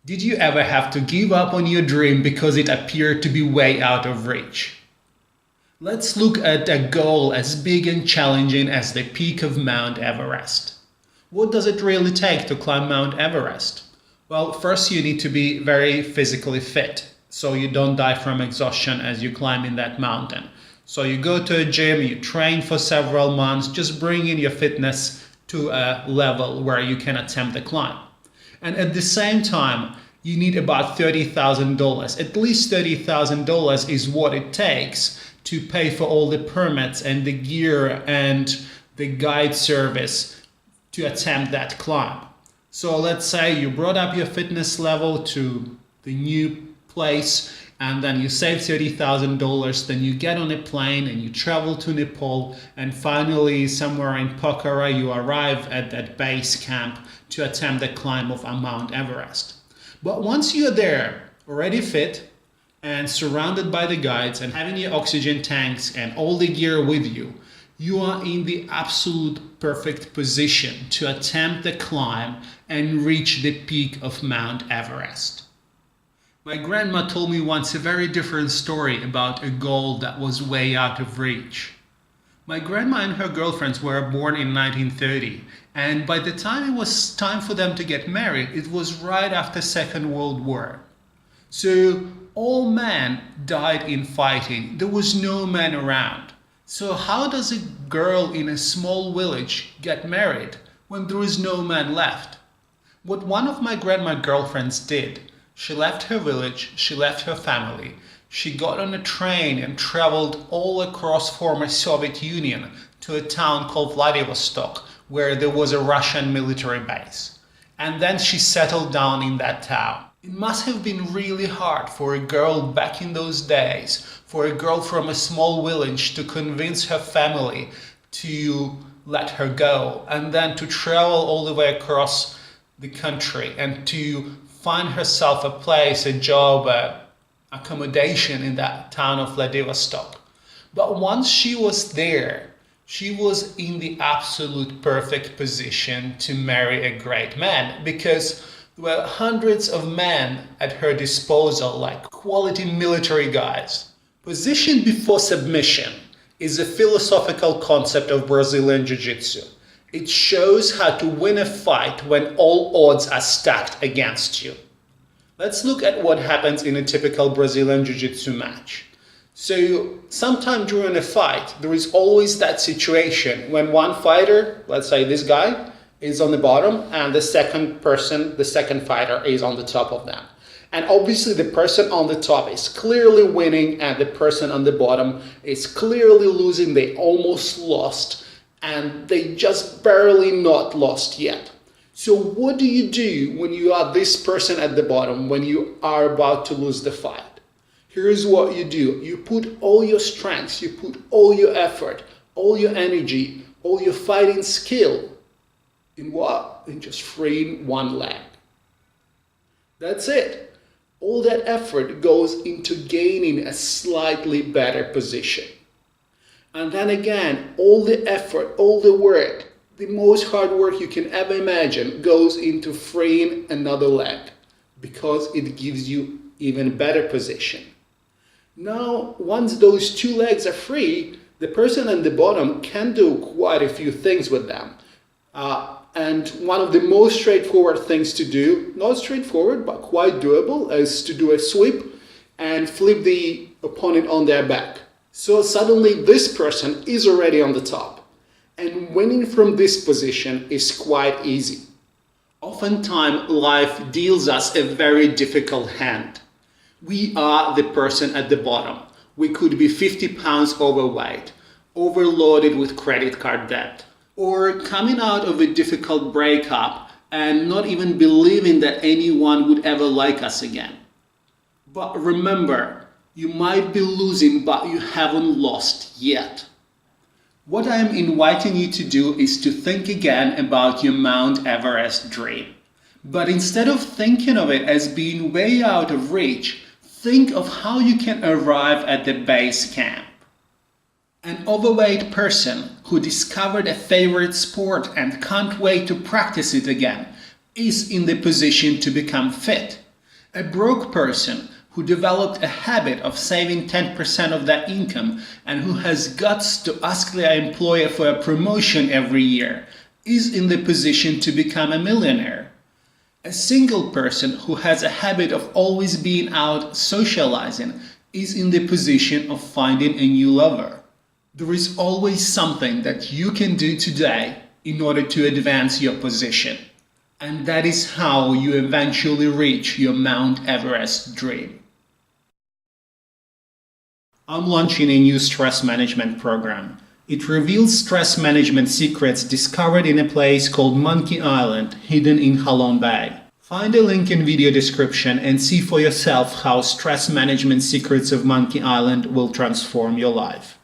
Did you ever have to give up on your dream because it appeared to be way out of reach? Let's look at a goal as big and challenging as the peak of Mount Everest. What does it really take to climb Mount Everest? Well, first you need to be very physically fit, so you don't die from exhaustion as you climb in that mountain. So you go to a gym, you train for several months, just bringing your fitness to a level where you can attempt the climb. And at the same time, you need about $30,000. At least $30,000 is what it takes to pay for all the permits and the gear and the guide service to attempt that climb. So let's say you brought up your fitness level to the new place and then you save $30,000, then you get on a plane and you travel to Nepal, and finally somewhere in Pokhara you arrive at that base camp to attempt the climb of Mount Everest. But once you're there, already fit and surrounded by the guides and having your oxygen tanks and all the gear with you, you are in the absolute perfect position to attempt the climb and reach the peak of Mount Everest. My grandma told me once a very different story about a goal that was way out of reach. My grandma and her girlfriends were born in 1930, and by the time it was time for them to get married, it was right after Second World War. So all men died in fighting. There was no man around. So how does a girl in a small village get married when there is no man left? What one of my grandma girlfriends did, she left her village, she left her family, she got on a train and traveled all across former Soviet Union to a town called Vladivostok, where there was a Russian military base. And then she settled down in that town. It must have been really hard for a girl back in those days, for a girl from a small village to convince her family to let her go, and then to travel all the way across the country and to find herself a place, a job, accommodation in that town of Vladivostok. But once she was there, she was in the absolute perfect position to marry a great man, because there were hundreds of men at her disposal, like quality military guys. Position before submission is a philosophical concept of Brazilian Jiu-Jitsu. It shows how to win a fight when all odds are stacked against you. Let's look at what happens in a typical Brazilian Jiu-Jitsu match. So, sometime during a fight, there is always that situation when one fighter, let's say this guy, is on the bottom and the second fighter is on the top of them. And obviously the person on the top is clearly winning and the person on the bottom is clearly losing. They almost lost and they just barely not lost yet. So what do you do when you are this person at the bottom, when you are about to lose the fight? Here's what you do. You put all your strengths, you put all your effort, all your energy, all your fighting skill in what? In just freeing one leg. That's it. All that effort goes into gaining a slightly better position. And then again, all the effort, all the work, the most hard work you can ever imagine goes into freeing another leg because it gives you even better position. Now, once those two legs are free, the person at the bottom can do quite a few things with them. And one of the most straightforward things to do, not straightforward, but quite doable, is to do a sweep and flip the opponent on their back. So suddenly this person is already on the top. And winning from this position is quite easy. Oftentimes, life deals us a very difficult hand. We are the person at the bottom. We could be 50 pounds overweight, overloaded with credit card debt, or coming out of a difficult breakup and not even believing that anyone would ever like us again. But remember, you might be losing, but you haven't lost yet. What I am inviting you to do is to think again about your Mount Everest dream. But instead of thinking of it as being way out of reach, think of how you can arrive at the base camp. An overweight person who discovered a favorite sport and can't wait to practice it again is in the position to become fit. A broke person who developed a habit of saving 10% of their income and who has guts to ask their employer for a promotion every year is in the position to become a millionaire. A single person who has a habit of always being out socializing is in the position of finding a new lover. There is always something that you can do today in order to advance your position. And that is how you eventually reach your Mount Everest dream. I'm launching a new stress management program. It reveals stress management secrets discovered in a place called Monkey Island, hidden in Halong Bay. Find a link in video description and see for yourself how stress management secrets of Monkey Island will transform your life.